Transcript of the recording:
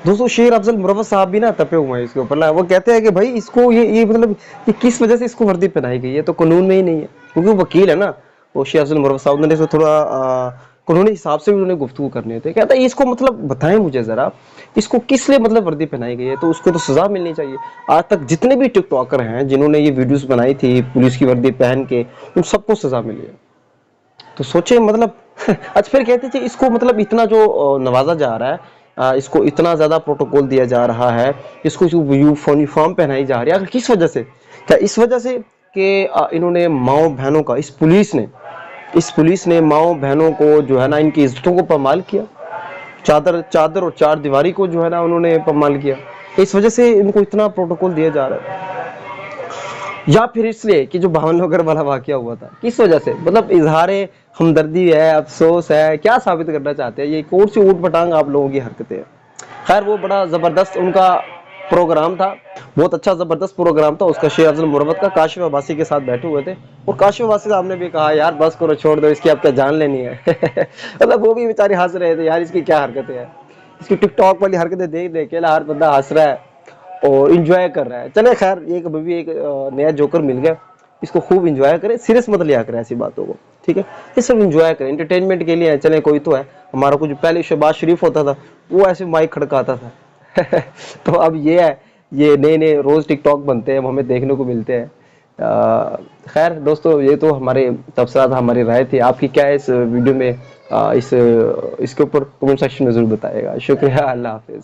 दोस्तों शेर अफजल मुरव्वत साहब भी ना तपे हुए हैं इसके ऊपर ना। वो कहते हैं कि भाई इसको ये मतलब ये किस वजह से इसको वर्दी पहनाई गई है, तो कानून में ही नहीं है। क्योंकि वो वकील है ना, वो शेर अफजल मुरव्वत साहब, उन्होंने इसको थोड़ा कानूनी हिसाब से भी उन्होंने गुफ्तगू करने थे। कहता है इसको मतलब बताएं मुझे जरा, इसको किस लिए मतलब वर्दी पहनाई गई है, तो उसको तो सजा मिलनी चाहिए। आज तक जितने भी टिकटॉकर हैं जिन्होंने ये वीडियोस बनाई थी पुलिस की वर्दी पहन के, उन सबको सजा मिली है। तो सोचे मतलब अच्छा फिर कहते थे इसको मतलब इतना जो नवाजा जा रहा है, इसको इतना ज्यादा प्रोटोकॉल दिया जा रहा है, इसको जो यूनिफॉर्म पहनाई जा रही है, आखिर किस वजह से? क्या इस वजह से कि इन्होंने माओ बहनों का, इस पुलिस ने माओ बहनों को जो है ना इनकी इज्जतों को पामाल किया, चादर चादर और चार दीवारी को जो है ना उन्होंने पामाल किया, इस वजह से इनको इतना प्रोटोकॉल दिया जा रहा है? या फिर इसलिए कि जो भावनगर वाला वाकया हुआ था, किस वजह से? मतलब इजहार हमदर्दी है, अफसोस है, क्या साबित करना चाहते हैं? ये कौन सी ऊट पटांग आप लोगों की हरकतें हैं? खैर वो बड़ा जबरदस्त उनका प्रोग्राम था, बहुत अच्छा जबरदस्त प्रोग्राम था उसका, शेख अफजल मुरव्वत का। काशिफ अब्बासी के साथ बैठे हुए थे और काशिफ अब्बासी साहब ने भी कहा यार बस करो, छोड़ दो इसकी, अब क्या जान लेनी है। मतलब वो भी बेचारे हंस रहे थे यार, इसकी क्या हरकतें हैं, इसकी टिकटॉक वाली हरकतें देख देख के हर बंदा हंस रहा है और इंजॉय कर रहा है। चले खैर, ये कभी भी एक नया जोकर मिल गया, इसको खूब इंजॉय करें, सीरियस मत लिया करें ऐसी बातों को, ठीक है? ये सब इंजॉय करें, एंटरटेनमेंट के लिए है। चले कोई तो है हमारा, कुछ पहले शहबाज शरीफ होता था, वो ऐसे माइक खड़काता था। तो अब ये है, ये नए नए रोज टिकटॉक बनते हैं, हमें देखने को मिलते हैं। खैर दोस्तों, ये तो हमारे तबसरा था, हमारी राय थी। आपकी क्या है इस वीडियो में, इसके ऊपर कमेंट सेक्शन में जरूर बताइएगा। शुक्रिया, अल्लाह हाफिज।